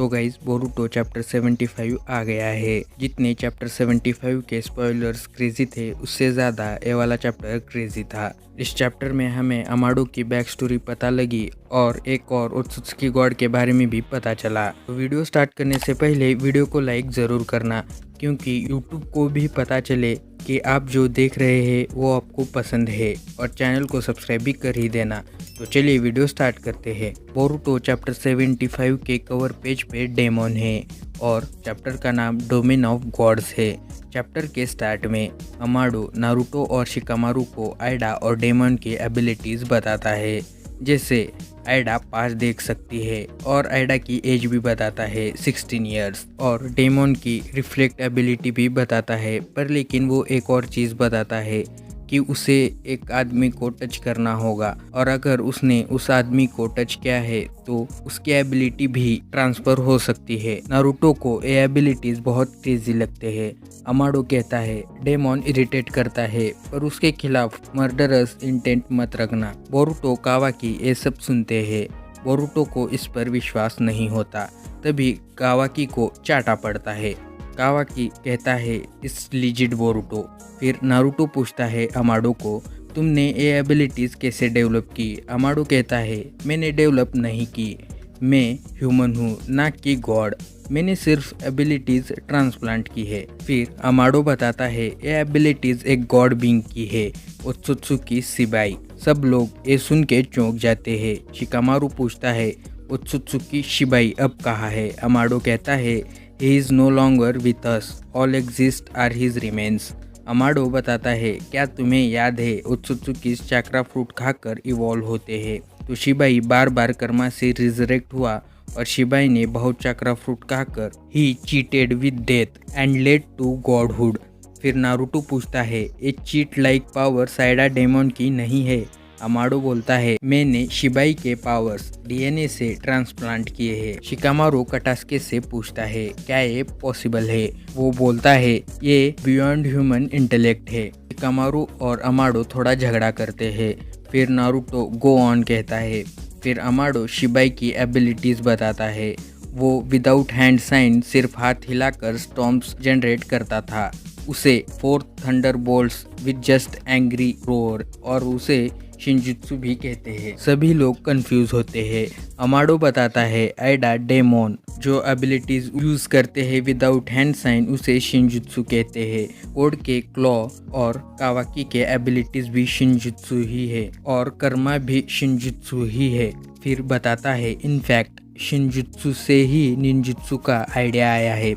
तो guys Boruto chapter 75 आ गया है। जितने चैप्टर 75 के स्पॉयलर्स क्रेजी थे उससे ज़्यादा ये वाला चैप्टर क्रेजी था। इस चैप्टर में हमें अमाडो की बैक स्टोरी पता लगी और एक और ओत्सुत्सुकी गॉड के बारे में भी पता चला। तो वीडियो स्टार्ट करने से पहले वीडियो को लाइक ज़रूर करना, क्योंकि यूट्यूब को भी पता चले कि आप जो देख रहे हैं वो आपको पसंद है, और चैनल को सब्सक्राइब भी कर ही देना। तो चलिए वीडियो स्टार्ट करते हैं। बोरुटो चैप्टर 75 के कवर पेज पे डेमन है और चैप्टर का नाम डोमेन ऑफ गॉड्स है। चैप्टर के स्टार्ट में अमाडो नारुतो और शिकामारू को आइडा और डेमन की एबिलिटीज़ बताता है। जैसे आइडा पास देख सकती है और आइडा की एज भी बताता है 16 इयर्स, और डेमन की रिफ्लेक्ट एबिलिटी भी बताता है। पर लेकिन वो एक और चीज़ बताता है कि उसे एक आदमी को टच करना होगा, और अगर उसने उस आदमी को टच किया है तो उसकी एबिलिटी भी ट्रांसफ़र हो सकती है। नारुतो को ये एबिलिटीज बहुत क्रेजी लगते हैं। अमाडो कहता है डेमन इरिटेट करता है, पर उसके खिलाफ मर्डरस इंटेंट मत रखना। बोरुटो कावाकी ये सब सुनते हैं। बोरुटो को इस पर विश्वास नहीं होता। तभी कावाकी को चाटा पड़ता है। कावाकी कहता है इस लिजिट बोरुटो। फिर नारुतो पूछता है अमाडो को, तुमने ये एबिलिटीज़ कैसे डेवलप की? अमाडो कहता है मैंने डेवलप नहीं की, मैं ह्यूमन हूँ ना कि गॉड, मैंने सिर्फ एबिलिटीज़ ट्रांसप्लांट की है। फिर अमाडो बताता है ये एबिलिटीज़ एक गॉड बीइंग की है, ओत्सुत्सुकी शिबाई। सब लोग ये सुन के चौंक जाते हैं। शिकामारू पूछता है ओत्सुत्सुकी शिबाई अब कहाँ है? अमाडो कहता है He is no longer with us. All exist are his remains. Amado बताता है क्या तुम्हें याद है ओत्सुत्सुकी चाक्रा फ्रूट खाकर इवॉल्व होते हैं, तो शिबाई बार बार कर्मा से रिजरेक्ट हुआ और शिबाई ने बहुत चाक्रा फ्रूट खाकर ही cheated with death and led to godhood. फिर नारुतो पूछता है ये चीट लाइक पावर साइडा डेमन की नहीं है? अमाडो बोलता है मैंने शिबाई के पावर्स डीएनए से ट्रांसप्लांट किए हैं। शिकामारू कटास्के से पूछता है क्या ये पॉसिबल है? वो बोलता है ये बियॉन्ड ह्यूमन इंटेलेक्ट है। शिकामारू और अमाडो थोड़ा झगड़ा करते हैं। फिर नारुतो गो ऑन कहता है। फिर अमाडो शिबाई की एबिलिटीज़ बताता है। वो विदाउट हैंड साइन सिर्फ हाथ हिलाकर स्टॉर्म्स जनरेट करता था। उसे 4 thunder bolts with just angry roar, और उसे शिंजुत्सु भी कहते हैं। सभी लोग कंफ्यूज होते हैं। अमाडो बताता है आइडा डेमन जो एबिलिटीज यूज करते हैं विदाउट हैंड साइन उसे शिंजुत्सु कहते हैं। ओड के क्लॉ और कावाकी के एबिलिटीज भी शिंजुत्सु ही है, और कर्मा भी शिंजुत्सु ही है। फिर बताता है इनफैक्ट शिंजुत्सु से ही निंजुत्सु का आइडिया आया है।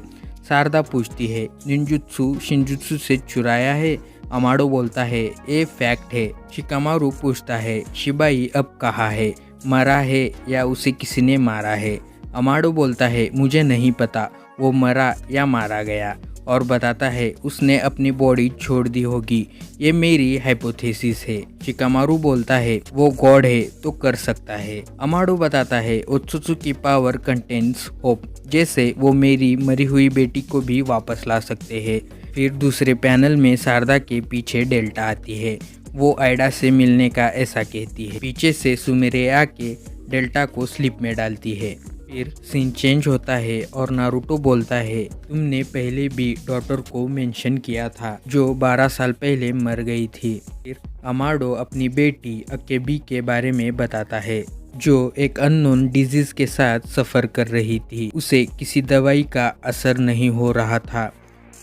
शारदा पूछती है निंजुत्सु शिंजुत्सु से चुराया है? अमाडो बोलता है ये फैक्ट है। शिकामारू पूछता है शिबाई अब कहाँ है, मरा है या उसे किसी ने मारा है? अमाडो बोलता है मुझे नहीं पता वो मरा या मारा गया, और बताता है उसने अपनी बॉडी छोड़ दी होगी, ये मेरी हाइपोथेसिस है। शिकामारू बोलता है वो गॉड है तो कर सकता है। अमाडो बताता है ओत्सुत्सुकी पावर कंटेन्स होप, जैसे वो मेरी मरी हुई बेटी को भी वापस ला सकते हैं। फिर दूसरे पैनल में शारदा के पीछे डेल्टा आती है। वो आइडा से मिलने का ऐसा कहती है। पीछे से सुमेरे आके डेल्टा को स्लिप में डालती है। फिर सीन चेंज होता है और नारुतो बोलता है तुमने पहले भी डॉटर को मेंशन किया था जो 12 साल पहले मर गई थी। फिर अमाडो अपनी बेटी अकेबी के बारे में बताता है जो एक अननोन डिजीज के साथ सफ़र कर रही थी। उसे किसी दवाई का असर नहीं हो रहा था,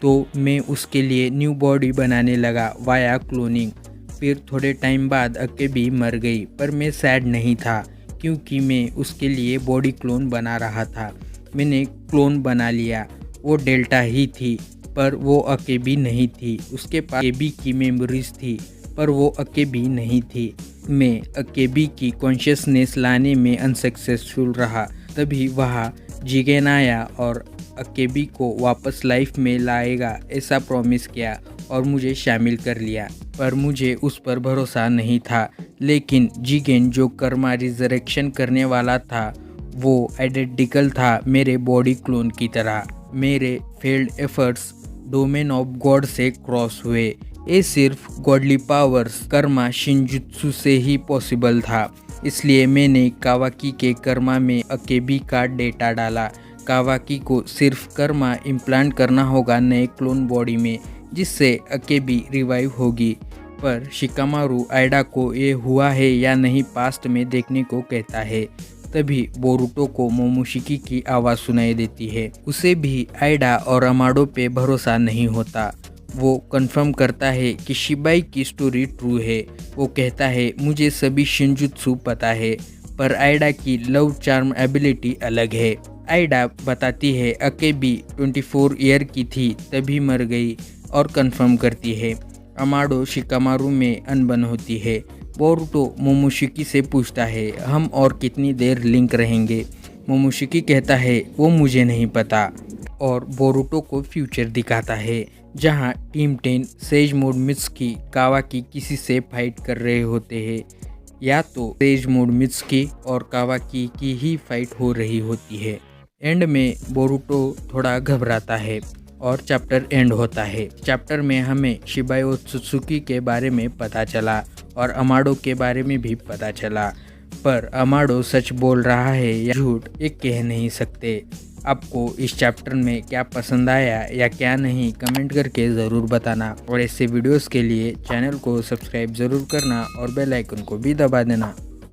तो मैं उसके लिए न्यू बॉडी बनाने लगा वाया क्लोनिंग। फिर थोड़े टाइम बाद अकेबी मर गई, पर मैं सैड नहीं था क्योंकि मैं उसके लिए बॉडी क्लोन बना रहा था। मैंने क्लोन बना लिया, वो डेल्टा ही थी पर वो अकेबी नहीं थी। उसके पास अकेबी की मेमोरीज थी पर वो अकेबी नहीं थी। मैं अकेबी की कॉन्शियसनेस लाने में अनसक्सेसफुल रहा। तभी वहाँ जिगेन आया और अकेबी को वापस लाइफ में लाएगा ऐसा प्रॉमिस किया और मुझे शामिल कर लिया, पर मुझे उस पर भरोसा नहीं था। लेकिन जिगेन जो कर्मा रिजरेक्शन करने वाला था वो आइडेंटिकल था मेरे बॉडी क्लोन की तरह। मेरे failed efforts domain of God से क्रॉस हुए। ये सिर्फ गॉडली पावर्स कर्मा शिंजुत्सु से ही पॉसिबल था। इसलिए मैंने कावाकी के कर्मा में अकेबी का डेटा डाला। कावाकी को सिर्फ कर्मा इम्प्लांट करना होगा नए क्लोन बॉडी में, जिससे अकेबी रिवाइव होगी। पर शिकामारू आइडा को ये हुआ है या नहीं पास्ट में देखने को कहता है। तभी बोरुटो को मोमोशिकी की आवाज़ सुनाई देती है। उसे भी आइडा और अमाडो पे भरोसा नहीं होता। वो कंफर्म करता है कि शिबाई की स्टोरी ट्रू है। वो कहता है मुझे सभी शिनजुत्सु पता है, पर आइडा की लव चार्म एबिलिटी अलग है। आइडा बताती है अकेबी 24 ईयर की थी तभी मर गई और कंफर्म करती है। अमाडो शिकामारू में अनबन होती है। बोरुटो मोमोशिकी से पूछता है हम और कितनी देर लिंक रहेंगे। मोमोशिकी कहता है वो मुझे नहीं पता, और बोरुटो को फ्यूचर दिखाता है जहां टीम 10 सेज मोड मित्सुकी कावाकी किसी से फाइट कर रहे होते हैं, या तो सेज मोड मित्सुकी और कावाकी की ही फाइट हो रही होती है। एंड में बोरुटो थोड़ा घबराता है और चैप्टर एंड होता है। चैप्टर में हमें शिबाई ओत्सुत्सुकी के बारे में पता चला और अमाडो के बारे में भी पता चला, पर अमाडो सच बोल रहा है या झूठ ये कह नहीं सकते। आपको इस चैप्टर में क्या पसंद आया या क्या नहीं कमेंट करके ज़रूर बताना, और ऐसे वीडियोस के लिए चैनल को सब्सक्राइब ज़रूर करना और बेल आइकन को भी दबा देना।